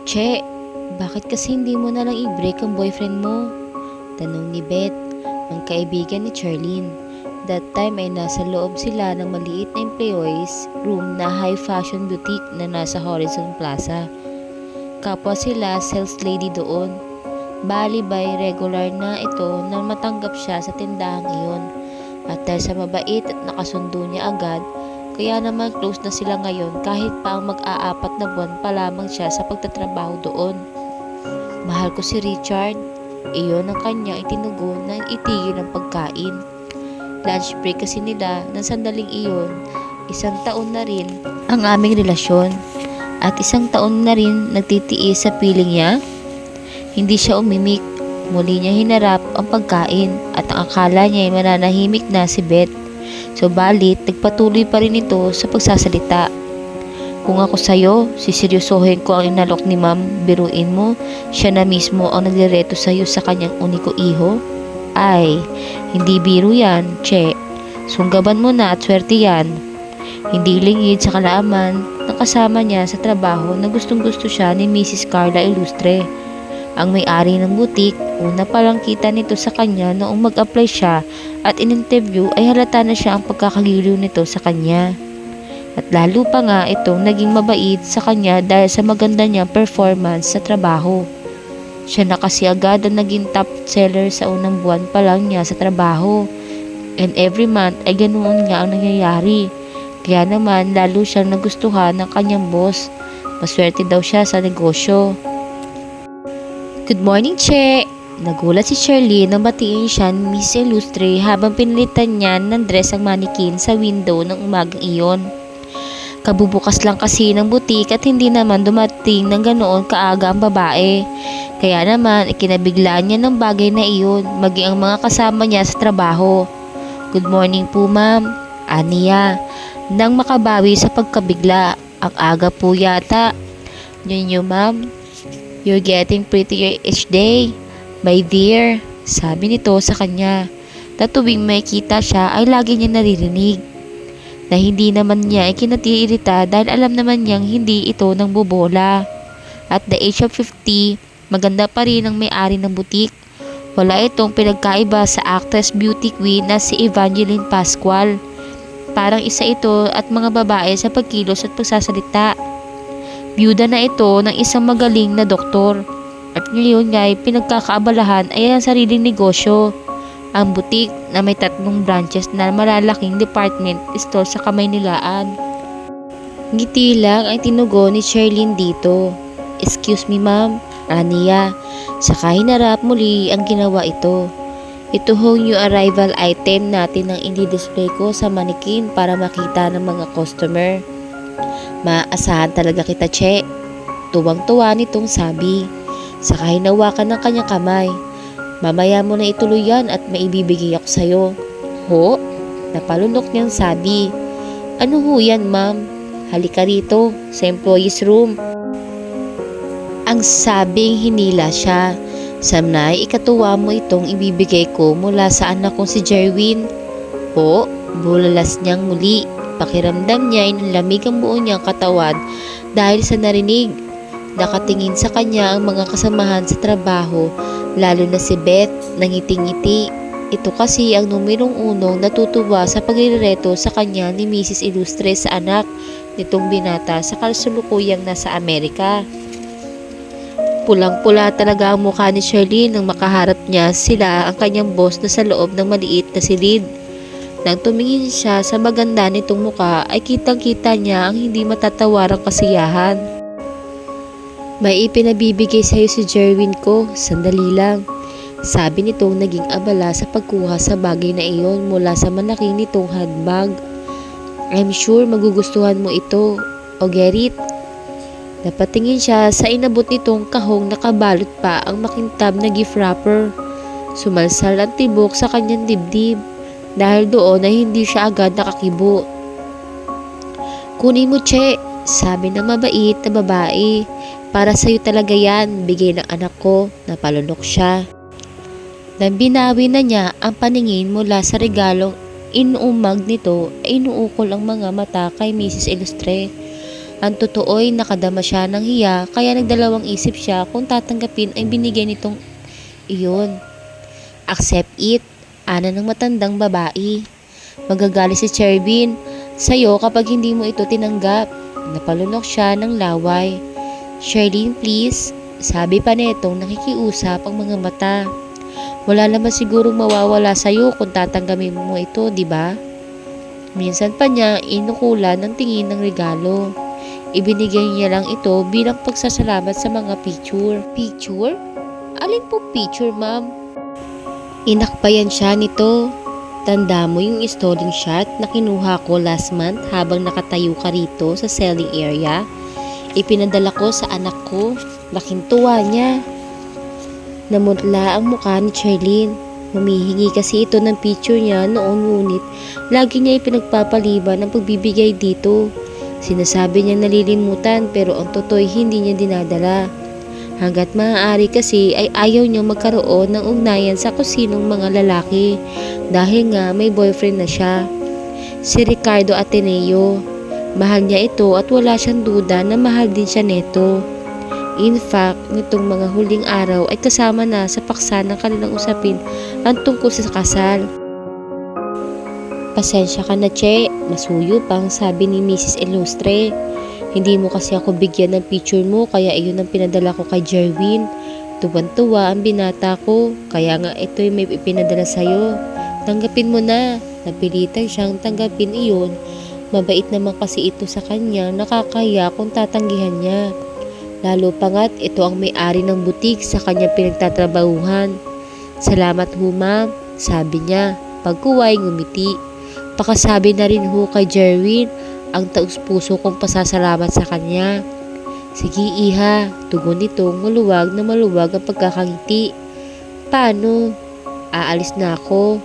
Che, bakit kasi hindi mo na lang i-break ang boyfriend mo? Tanong ni Beth, ang kaibigan ni Charlene. That time ay nasa loob sila ng maliit na employees room na high fashion boutique na nasa Horizon Plaza. Kapwa sila sales lady doon. Bali by regular na ito na matanggap siya sa tindahang iyon. At dahil sa mabait at nakasundo niya agad, kaya naman close na sila ngayon kahit pa ang mag-aapat na buwan pa lamang siya sa pagtatrabaho doon. Mahal ko si Richard. Iyon ang kanya itinugo na itigil ang pagkain. Lunch break kasi nila ng sandaling iyon, 1 taon na rin ang aming relasyon. At 1 taon na rin nagtitiis sa piling niya. Hindi siya umimik. Muli niya hinarap ang pagkain at ang akala niya ay mananahimik na si Beth. Subalit, nagpatuloy pa rin ito sa pagsasalita. Kung ako sa'yo, siseryosohin ko ang inalok ni ma'am. Biruin mo, siya na mismo ang nagrereto sa'yo sa kanyang uniko iho. Ay, hindi biro yan, Che. Sunggaban mo na at swerte yan. Hindi lingid sa kalaaman ng kasama niya sa trabaho na gustong-gusto siya ni Mrs. Carla Ilustre. Ang may-ari ng butik, una palang kita nito sa kanya noong mag-apply siya at in-interview ay halata na siya ang pagkakagiliw nito sa kanya. At lalo pa nga itong naging mabait sa kanya dahil sa maganda niyang performance sa trabaho. Siya na kasi agad ang naging top seller sa unang buwan pa lang niya sa trabaho. And every month ay ganoon nga ang nangyayari. Kaya naman lalo siyang nagustuhan ng kanyang boss. Maswerte daw siya sa negosyo. Good morning, Che! Nagulat si Shirley nang batiin siya ni Miss Ilustre habang pinilitan niya ng dress ang manikin sa window ng umagang iyon. Kabubukas lang kasi ng butik at hindi naman dumating ng ganoon kaaga ang babae. Kaya naman ikinabiglaan niya ng bagay na iyon maging ang mga kasama niya sa trabaho. Good morning po ma'am, aniya. Nang makabawi sa pagkabigla, ang aga po yata. Yun ma'am, you're getting prettier each day, my dear, sabi nito sa kanya. Na tuwing may kita siya ay lagi niya naririnig. Na hindi naman niya ikinatiirita dahil alam naman niyang hindi ito nang bobola. At the age of 50, maganda pa rin ang may-ari ng butik. Wala itong pinagkaiba sa actress beauty queen na si Evangeline Pascual. Parang isa ito at mga babae sa pagkilos at pagsasalita. Byuda na ito ng isang magaling na doktor. At ngayon nga ay pinagkakaabalahan ay ang sariling negosyo. Ang butik na may 3 branches na malalaking department store sa Kamaynilaan. Ngiti lang ay tinugo ni Charlene dito. Excuse me ma'am, aniya. Saka hinarap muli ang ginawa ito. Ito ho new arrival item natin ang i-display ko sa manikin para makita ng mga customer. Maasahan talaga kita, Che. Tuwang-tuwa nitong sabi. Saka hinawakan ng kanyang kamay. Mamaya mo na ituloy yan at maibibigay ako sa'yo. Ho? Napalunok niyang sabi. Ano ho yan, ma'am? Halika rito, sa employees room. Ang sabing hinila siya. Samnay, ikatuwa mo itong ibibigay ko mula sa anak kong si Jerwin. Ho? Bulalas niyang muli. Pakiramdam niya ay nanlamig ang buo niyang katawan dahil sa narinig. Nakatingin sa kanya ang mga kasamahan sa trabaho, lalo na si Beth, nangiting-ngiti. Ito kasi ang numerong 1 natutuwa sa pagrereto sa kanya ni Mrs. Ilustre sa anak nitong binata sa kasulukuyang nasa Amerika. Pulang-pula talaga ang mukha ni Shirley nang makaharap niya sila ang kanyang boss na sa loob ng maliit na silid. Nang tumingin siya sa maganda nitong mukha ay kitang-kita niya ang hindi matatawarang kasiyahan. May ipinabibigay sa'yo si Jerwin ko, sandali lang. Sabi nitong naging abala sa pagkuha sa bagay na iyon mula sa malaki nitong handbag. I'm sure magugustuhan mo ito, o get it? Napatingin siya sa inabot nitong kahong nakabalot pa ang makintab na gift wrapper. Sumalsal ang tibok sa kanyang dibdib dahil doon ay hindi siya agad nakakibo. Kunin mo, Che, sabi ng mabait na babae. Para sa'yo talaga yan, bigay ng anak ko, napalunok siya. Nang binawi na niya ang paningin mula sa regalong inuumag nito ay inuukol ang mga mata kay Mrs. Ilustre. Ang totoo'y nakadama siya ng hiya kaya nagdalawang isip siya kung tatanggapin ay binigay nitong iyon. Accept it, ana ng matandang babae. Magagalit si Chervin sa'yo kapag hindi mo ito tinanggap. Napalunok siya ng laway. Charlene please, sabi pa netong nakikiusap ang mga mata. Wala naman sigurong mawawala sa'yo kung tatanggapin mo ito, di ba? Minsan pa niya inukulan ng tingin ng regalo. Ibinigay niya lang ito bilang pagsasalamat sa mga picture. Picture? Alin po picture, ma'am? Inakbayan siya nito. Tanda mo yung stolen shot na kinuha ko last month habang nakatayo ka rito sa selling area? Ipinadala ko sa anak ko. Laking tuwa niya. Namutla ang mukha ni Charlene. Humihingi kasi ito ng picture niya noon ngunit lagi niya ipinagpapaliban ang pagbibigay dito. Sinasabi niya nalilimutan pero ang totoo'y hindi niya dinadala. Hanggat maaari kasi ay ayaw niyang magkaroon ng ugnayan sa kusinong mga lalaki dahil nga may boyfriend na siya. Si Ricardo Ateneo. Mahal niya ito at wala siyang duda na mahal din siya neto. In fact, nitong mga huling araw ay kasama na sa paksa ng kanilang usapin ang tungkol sa kasal. Pasensya ka na, Che. Masuyo pang sabi ni Mrs. Illustre. Hindi mo kasi ako bigyan ng picture mo kaya iyon ang pinadala ko kay Jerwin. Tuwan-tuwa ang binata ko kaya nga ito'y may ipinadala sa'yo. Tanggapin mo na. Napilitan siyang tanggapin iyon. Mabait naman kasi ito sa kanya, nakakaya kung tatanggihan niya. Lalo pa nga't ito ang may-ari ng butik sa kanyang pinagtatrabahuhan. Salamat ho, ma'am, sabi niya. Pagkuway ngumiti. Pakasabi na rin ho kay Jerwin ang taus-puso kong pasasalamat sa kanya. Sige iha, tugon nitong maluwag na maluwag ang pagkakangiti. Paano? Aalis na ako.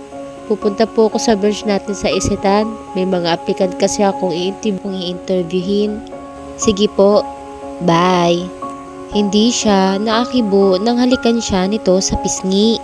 Pupunta po ako sa branch natin sa Isetan. May mga applicant kasi akong i-interviewin. Sige po, bye. Hindi siya naakibo nang halikan siya nito sa pisngi.